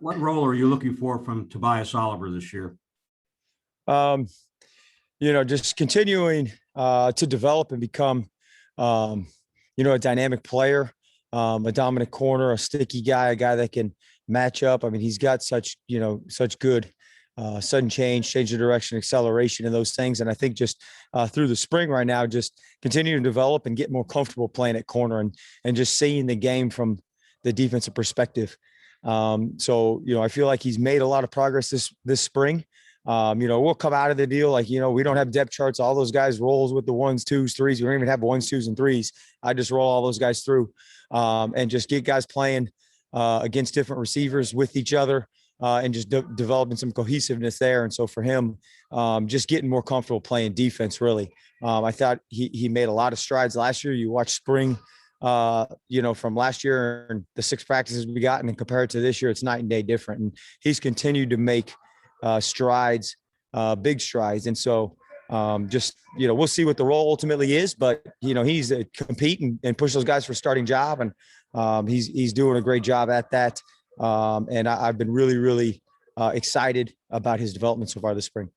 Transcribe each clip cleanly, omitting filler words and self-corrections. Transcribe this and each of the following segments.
What role are you looking for from Tobias Oliver this year? Just continuing to develop and become, a dynamic player, a dominant corner, a sticky guy, a guy that can match up. I mean, he's got such good sudden change of direction, acceleration, and those things. And I think just through the spring right now, just continuing to develop and get more comfortable playing at corner and just seeing the game from the defensive perspective. I feel like he's made a lot of progress this spring. We'll come out of the deal like, we don't have depth charts. All those guys rolls with the 1s, 2s, 3s. We don't even have 1s, 2s, and 3s. I just roll all those guys through and just get guys playing against different receivers with each other and just developing some cohesiveness there. And so for him, just getting more comfortable playing defense, really. I thought he made a lot of strides last year. You watch spring, from last year and the 6 practices we got, and then compare it to this year, it's night and day different. And he's continued to make strides, big strides. And so we'll see what the role ultimately is, but he's compete and push those guys for starting job. And he's doing a great job at that. And I've been really, really excited about his development so far this spring.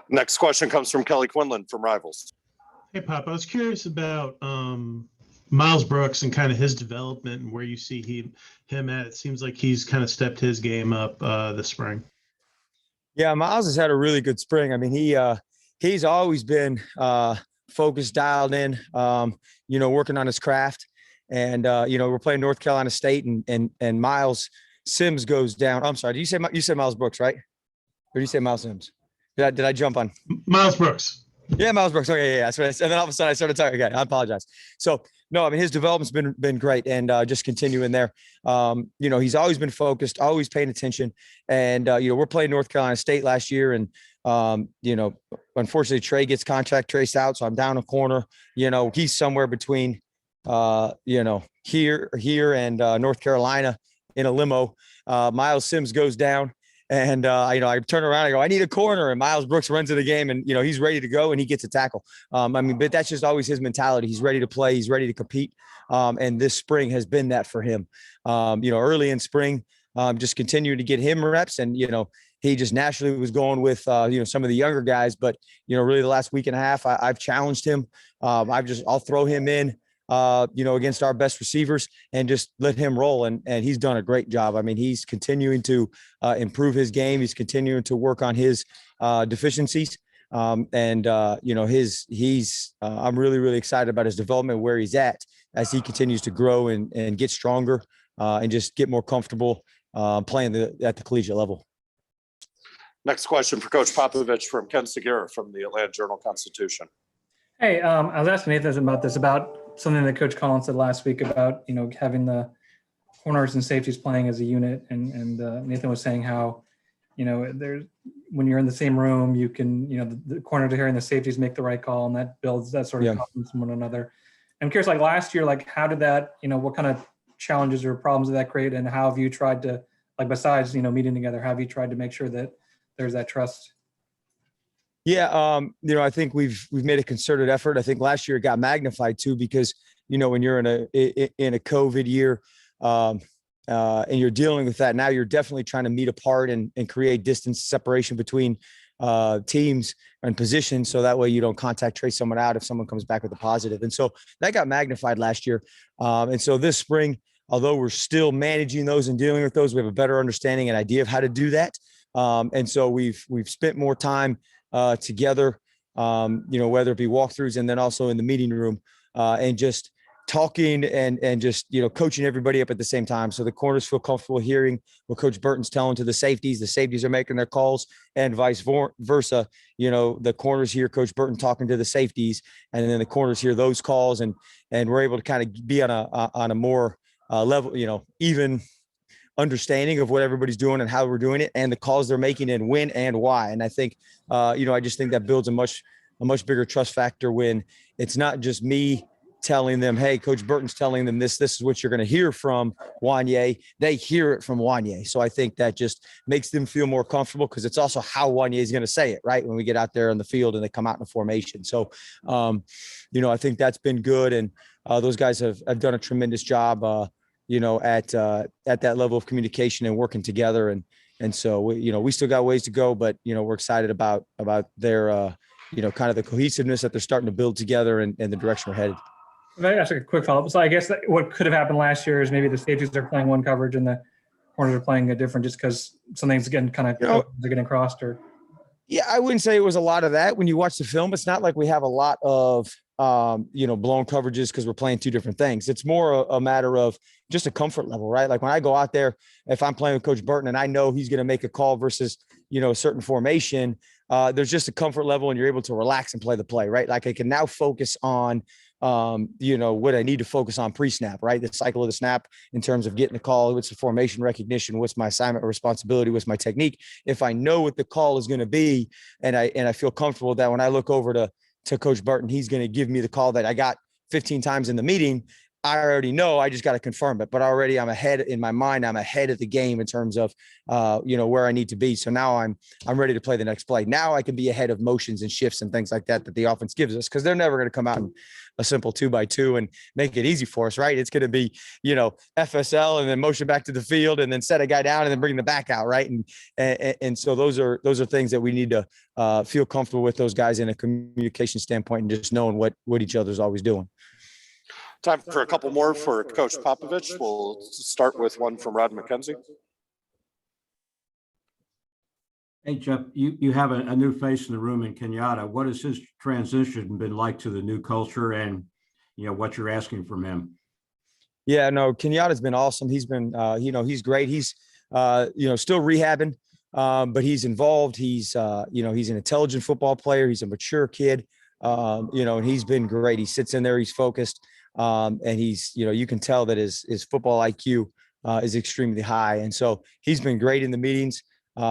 Next question comes from Kelly Quinlan from Rivals. Hey, Pop, I was curious about Miles Brooks and kind of his development and where you see him at. It seems like he's kind of stepped his game up this spring. Yeah, Miles has had a really good spring. I mean, he's always been focused, dialed in, working on his craft. And, we're playing North Carolina State and Miles Sims goes down. I'm sorry. You said Miles Brooks, right? Or did you say Miles Sims? Did I jump on? Miles Brooks. Yeah, Miles Brooks. Okay, yeah. That's what I said. And then all of a sudden I started talking again. I apologize. So, no, I mean, his development's been great and just continuing there. He's always been focused, always paying attention. And, we're playing North Carolina State last year. And, unfortunately, Trey gets contract traced out. So I'm down a corner. He's somewhere between, here and North Carolina in a limo. Miles Sims goes down. And, I turn around, I go, I need a corner. And Miles Brooks runs to the game and, he's ready to go and he gets a tackle. But that's just always his mentality. He's ready to play. He's ready to compete. And this spring has been that for him. Early in spring, just continuing to get him reps. And, he just naturally was going with, some of the younger guys. But, really the last week and a half, I've challenged him. I'll throw him in. Against our best receivers and just let him roll. And he's done a great job. I mean, he's continuing to improve his game. He's continuing to work on his deficiencies. I'm really, really excited about his development, where he's at as he continues to grow and get stronger and just get more comfortable playing at the collegiate level. Next question for Coach Popovich from Ken Segura from the Atlanta Journal-Constitution. Hey, I was asking Nathan about something that Coach Collins said last week about, having the corners and safeties playing as a unit. And Nathan was saying how, there's, when you're in the same room, you can, the corners are hearing the safeties make the right call, and that builds that sort of confidence in one another. I'm curious, like last year, like how did that, what kind of challenges or problems did that create? And how have you tried to, like, besides, meeting together, how have you tried to make sure that there's that trust? Yeah, I think we've made a concerted effort. I think last year it got magnified too, because when you're in a COVID year and you're dealing with that, now you're definitely trying to meet apart and create distance separation between teams and positions, so that way you don't contact trace someone out if someone comes back with a positive. And so that got magnified last year. And so this spring, although we're still managing those and dealing with those, we have a better understanding and idea of how to do that. And so we've spent more time together, whether it be walkthroughs and then also in the meeting room and just talking and just, coaching everybody up at the same time. So the corners feel comfortable hearing what Coach Burton's telling to the safeties are making their calls, and vice versa. The corners hear Coach Burton talking to the safeties, and then the corners hear those calls, and we're able to kind of be on a more level, even understanding of what everybody's doing and how we're doing it and the calls they're making and when and why. And I think, I just think that builds a much bigger trust factor when it's not just me telling them, hey, Coach Burton's telling them this is what you're going to hear from Wanye. They hear it from Wanye. So I think that just makes them feel more comfortable, because it's also how Wanye is going to say it, right, when we get out there on the field and they come out in a formation. So, I think that's been good. And those guys have done a tremendous job, at that level of communication and working together. And so, we still got ways to go, but, we're excited about their, kind of the cohesiveness that they're starting to build together and the direction we're headed. That's a quick follow-up. So I guess what could have happened last year is maybe the safeties are playing one coverage and the corners are playing a different, just because something's getting they're getting crossed or. Yeah, I wouldn't say it was a lot of that. When you watch the film, it's not like we have a lot of, blown coverages because we're playing two different things. It's more a matter of just a comfort level, right? Like when I go out there, if I'm playing with Coach Burton and I know he's going to make a call versus, a certain formation, there's just a comfort level and you're able to relax and play the play, right? Like I can now focus on, what I need to focus on pre-snap, right? The cycle of the snap in terms of getting the call, what's the formation recognition, what's my assignment or responsibility, what's my technique. If I know what the call is going to be, and I feel comfortable that when I look over to Coach Burton, he's going to give me the call that I got 15 times in the meeting, I already know, I just got to confirm it, but already I'm ahead in my mind. I'm ahead of the game in terms of, where I need to be. So now I'm ready to play the next play. Now I can be ahead of motions and shifts and things like that the offense gives us, because they're never going to come out in a simple 2x2 and make it easy for us, right? It's going to be, FSL and then motion back to the field and then set a guy down and then bring the back out, right? And so those are things that we need to feel comfortable with those guys in a communication standpoint and just knowing what each other's always doing. Time for a couple more for Coach Popovich. We'll start with one from Rod McKenzie. Hey, Jeff, you have a new face in the room in Kenyatta. What has his transition been like to the new culture and, what you're asking from him? Yeah, no, Kenyatta's been awesome. He's been, he's great. He's, still rehabbing, but he's involved. He's, he's an intelligent football player. He's a mature kid, and he's been great. He sits in there, he's focused. And he's, you can tell that his football IQ is extremely high. And so he's been great in the meetings.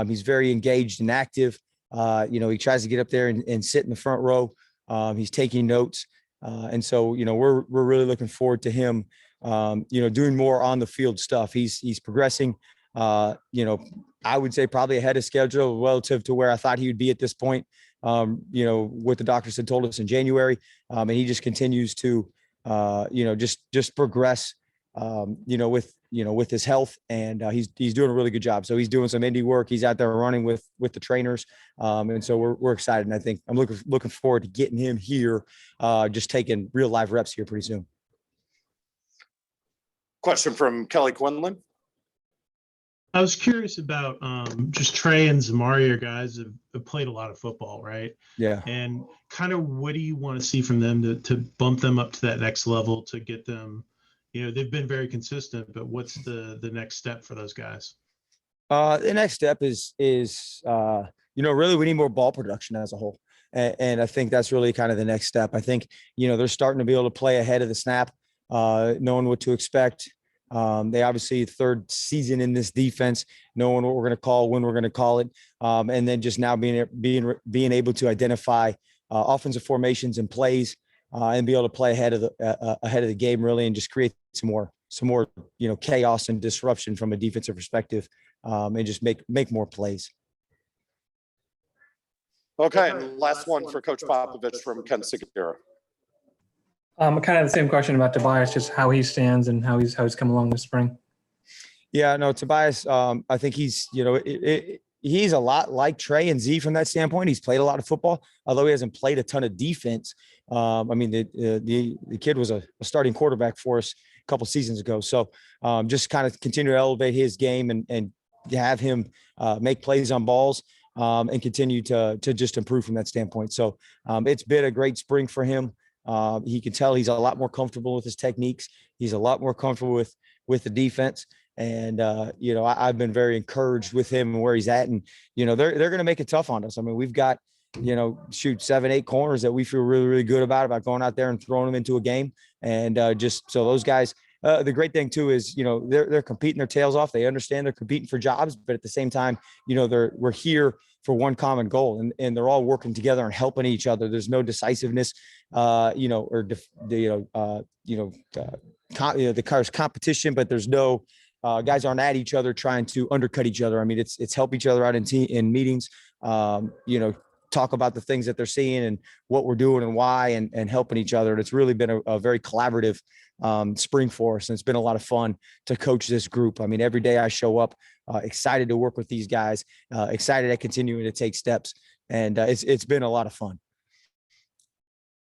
He's very engaged and active. He tries to get up there and sit in the front row. He's taking notes. And so, we're really looking forward to him, doing more on the field stuff. He's progressing, I would say probably ahead of schedule relative to where I thought he would be at this point. What the doctors had told us in January. And he just continues to, just progress, with his health, and he's doing a really good job. So he's doing some indie work. He's out there running with the trainers. And so we're excited. And I think I'm looking forward to getting him here, just taking real live reps here pretty soon. Question from Kelly Quinlan. I was curious about just Trey and Zamari, your guys have played a lot of football, right? Yeah. And kind of what do you want to see from them to bump them up to that next level, to get them, they've been very consistent, but what's the next step for those guys? The next step is really we need more ball production as a whole. And I think that's really kind of the next step. I think, they're starting to be able to play ahead of the snap, knowing what to expect. They obviously third season in this defense, knowing what we're going to call, when we're going to call it. And then just now being able to identify offensive formations and plays and be able to play ahead of the game really, and just create some more, chaos and disruption from a defensive perspective, and just make more plays. Okay. And last one for Coach Popovich from Ken Segura. Kind of the same question about Tobias, just how he stands and how he's come along this spring. Yeah, no, Tobias, I think he's, he's a lot like Trey and Z from that standpoint. He's played a lot of football, although he hasn't played a ton of defense. The kid was a starting quarterback for us a couple seasons ago. So just kind of continue to elevate his game and have him make plays on balls and continue to just improve from that standpoint. So it's been a great spring for him. He can tell he's a lot more comfortable with his techniques. He's a lot more comfortable with the defense. And, I've been very encouraged with him and where he's at. And, they're going to make it tough on us. I mean, we've got, 7-8 corners that we feel really, really good about going out there and throwing them into a game. And just so those guys, the great thing too is, they're competing their tails off. They understand they're competing for jobs, but at the same time, we're here for one common goal, and they're all working together and helping each other. There's no decisiveness, there's competition, but there's no guys aren't at each other trying to undercut each other. I mean, it's help each other out in meetings, talk about the things that they're seeing and what we're doing and why, and helping each other. And it's really been a very collaborative spring for us. And it's been a lot of fun to coach this group. I mean, every day I show up excited to work with these guys, excited at continuing to take steps. And it's been a lot of fun.